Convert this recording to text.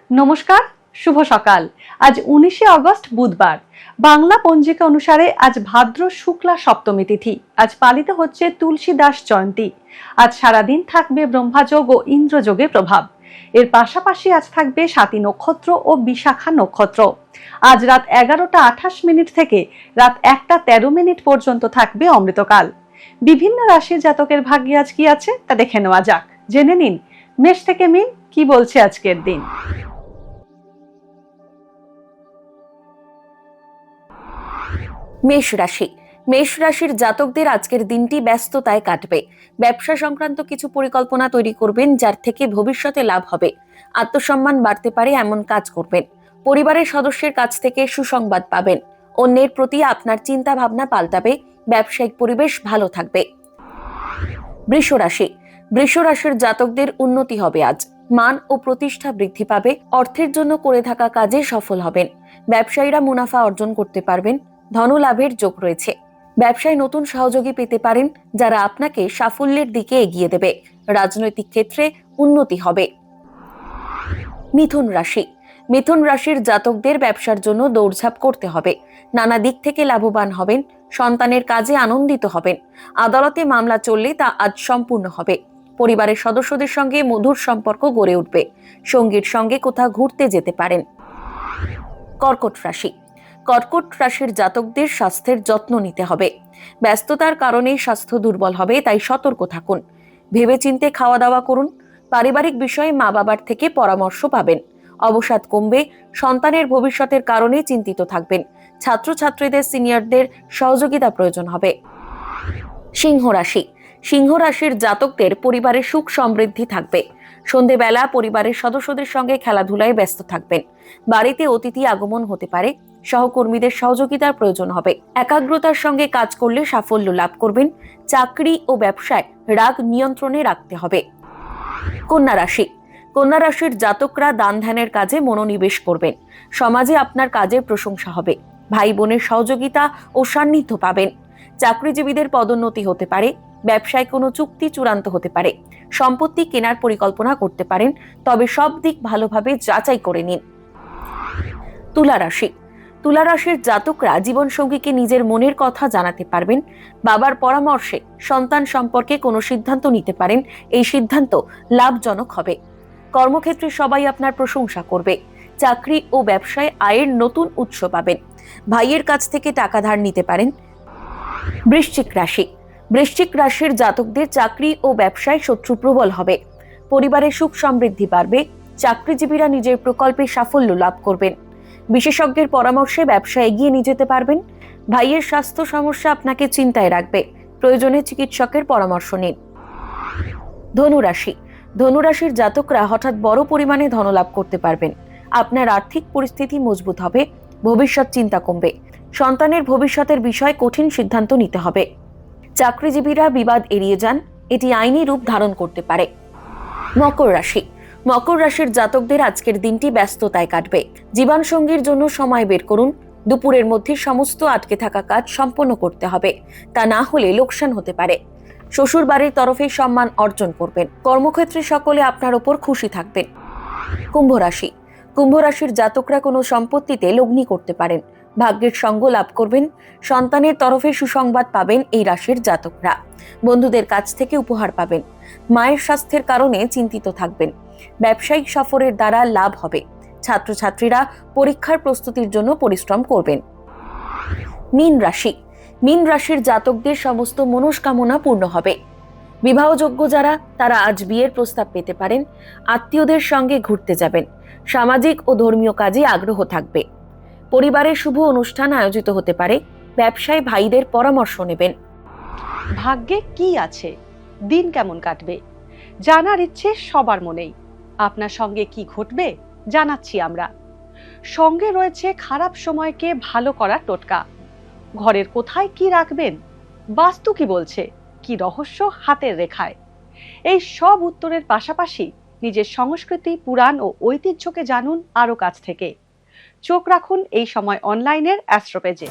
নমস্কার, শুভ সকাল। আজ 19শে অগস্ট বুধবার। বাংলা পঞ্জিকা অনুসারে আজ ভাদ্র শুক্লা সপ্তমী তিথি। আজ পালিত হচ্ছে তুলসী দাস জয়ন্তী। আজ সারাদিন থাকবে ব্রহ্মাযোগ ও ইন্দ্রযোগের প্রভাব। এর পাশাপাশি আজ থাকবে স্বাতী নক্ষত্র ও বিশাখা নক্ষত্র। আজ রাত 11টা 28 থেকে রাত 1টা 13 পর্যন্ত থাকবে অমৃতকাল। বিভিন্ন রাশির জাতকের ভাগ্যে আজ কি আছে তা দেখে নেওয়া যাক। জেনে নিন মেষ থেকে মিন কি বলছে আজকের দিন। মেষ রাশির জাতকদের আজকের দিনটি ব্যস্ততায় কাটবে। ব্যবসা সংক্রান্ত কিছু পরিকল্পনা তৈরি করবেন, যার থেকে ভবিষ্যতে লাভ হবে। আত্মসম্মান বাড়তে পারে এমন কাজ করবেন। পরিবারের সদস্যের কাছ থেকে সুসংবাদ পাবেন। অন্যের প্রতি আপনার চিন্তা ভাবনা পাল্টাবে। ব্যবসায়িক পরিবেশ ভালো থাকবে। বৃষ রাশির জাতকদের উন্নতি হবে আজ। মান ও প্রতিষ্ঠা বৃদ্ধি পাবে। অর্থের জন্য করে থাকা কাজে সফল হবেন। ব্যবসায়ীরা মুনাফা অর্জন করতে পারবেন। ধনলাভের যোগ রয়েছে। ব্যবসায় নতুন সহযোগী পেতে পারেন, যারা আপনাকে সাফল্যের দিকে এগিয়ে দেবে। রাজনৈতিক ক্ষেত্রে উন্নতি হবে। মিথুন রাশির জাতকদের ব্যবসার জন্য দৌড়ঝাঁপ করতে হবে। নানা দিক থেকে লাভবান হবেন। সন্তানের কাজে আনন্দিত হবেন। আদালতে মামলা চললে তা আজ সম্পূর্ণ হবে। পরিবারের সদস্যদের সঙ্গে মধুর সম্পর্ক গড়ে উঠবে। সঙ্গীর সঙ্গে কোথাও ঘুরতে যেতে পারেন। কর্কট রাশির জাতকদের স্বাস্থ্যের যত্ন নিতে হবে। ব্যস্ততার কারণে স্বাস্থ্য দুর্বল হবে, তাই সতর্ক থাকুন। ভেবেচিন্তে খাওয়া দাওয়া করুন। পারিবারিক বিষয়ে মা বাবার থেকে পরামর্শ পাবেন। অবসাদ কমবে। সন্তানের ভবিষ্যতের কারণে চিন্তিত থাকবেন। ছাত্রছাত্রীদের সিনিয়রদের সহযোগিতা প্রয়োজন হবে। সিংহ রাশির জাতকদের পরিবারে সুখ সমৃদ্ধি থাকবে। সন্ধেবেলা পরিবারের সদস্যদের সঙ্গে খেলাধুলায় ব্যস্ত থাকবেন। বাড়িতে অতিথি আগমন হতে পারে। সহকর্মীদের সহযোগিতার প্রয়োজন হবে। একাগ্রতার সঙ্গে কাজ করলে সাফল্য লাভ করবেন। চাকরি ও ব্যবসায় রাগ নিয়ন্ত্রণে রাখতে হবে। কন্যা রাশির জাতকরা দান ধ্যানের কাজে মনোনিবেশ করবেন। সমাজে আপনার কাজের প্রশংসা হবে। ভাই বোনের সহযোগিতা ও সান্নিধ্য পাবেন। চাকরিজীবীদের পদোন্নতি হতে পারে। ব্যবসায় কোনো চুক্তি চূড়ান্ত হতে পারে। সম্পত্তি কেনার পরিকল্পনা করতে পারেন, তবে সব দিক ভালোভাবে যাচাই করে নিন। তুলা রাশির জাতকরা জীবনসঙ্গীকে নিজের মনের কথা জানাতে পারবেন। বাবার পরামর্শে সন্তান সম্পর্কে কোনো সিদ্ধান্ত নিতে পারেন। এই সিদ্ধান্ত লাভজনক হবে। কর্মক্ষেত্রে সবাই আপনার প্রশংসা করবে। চাকরি ও ব্যবসায় আয়ের নতুন উৎস পাবেন। ভাইয়ের কাছ থেকে টাকা ধার নিতে পারেন। বৃশ্চিক রাশির জাতকদের চাকরি ও ব্যবসায় শত্রু প্রবল হবে। পরিবারের সুখ সমৃদ্ধি বাড়বে। চাকরিজীবীরা নিজের প্রকল্পে সাফল্য লাভ করবেন। বিশেষজ্ঞের পরামর্শে ব্যবসা এগিয়ে নিয়ে যেতে পারবেন। ভাইয়ের স্বাস্থ্য সমস্যা আপনাকে চিন্তায় রাখবে। প্রয়োজনে চিকিৎসকের পরামর্শ নিন। ধনুরাশির জাতকরা হঠাৎ বড় পরিমাণে ধনলাভ করতে পারবেন। আপনার আর্থিক পরিস্থিতি মজবুত হবে। ভবিষ্যৎ চিন্তা কমবে। সন্তানের ভবিষ্যতের বিষয়ে কঠিন সিদ্ধান্ত নিতে হবে। চাকরিজীবীরা বিবাদ এড়িয়ে যান। এটি আইনি রূপ ধারণ করতে পারে। মকর রাশির জাতকদের আজকের দিনটি ব্যস্ততায় কাটবে। জীবনসঙ্গীর জন্য সময় বের করুন। দুপুরের মধ্যে সমস্ত আটকে থাকা কাজ সম্পন্ন করতে হবে। তা না হলে লোকসান হতে পারে। শ্বশুর বাড়ির তরফে সম্মান অর্জন করবেন। কর্মক্ষেত্রে সকলে আপনার ওপর খুশি থাকবেন। কুম্ভ রাশির জাতকরা কোনো সম্পত্তিতে লগ্নি করতে পারেন। ভাগ্যের সঙ্গ লাভ করবেন। সন্তানের তরফে সুসংবাদ পাবেন এই রাশির জাতকরা। বন্ধুদের কাছ থেকে উপহার পাবেন। মায়ের স্বাস্থ্যের কারণে চিন্তিত থাকবেন। ব্যবসায়িক সফরের দ্বারা লাভ হবে। ছাত্রছাত্রীরা পরীক্ষার প্রস্তুতির জন্য পরিশ্রম করবেন। মীন রাশির জাতকদের সমস্ত মনস্কামনা পূর্ণ হবে। বিবাহযোগ্য যারা, তারা আজ বিয়ের প্রস্তাব পেতে পারেন। আত্মীয়দের সঙ্গে ঘুরতে যাবেন। সামাজিক ও ধর্মীয় কাজে আগ্রহ থাকবে। পরিবারের শুভ অনুষ্ঠান আয়োজিত হতে পারে। ব্যবসায় ভাইদের পরামর্শ নেবেন। ভাগ্যে কি আছে, দিন কেমন কাটবে, জানার ইচ্ছে সবার মনেই। আপনার সঙ্গে কি ঘটবে জানাচ্ছি আমরা। সঙ্গে রয়েছে খারাপ সময়কে ভালো করার টোটকা। ঘরের কোথায় কি রাখবেন, বাস্তু কি বলছে, কি রহস্য হাতের রেখায়। এই সব উত্তরের পাশাপাশি নিজের সংস্কৃতি, পুরাণ ও ঐতিহ্যকে জানুন আরো কাছ থেকে। চোখ রাখুন এই সময় অনলাইনের অ্যাস্ট্রো পেজে।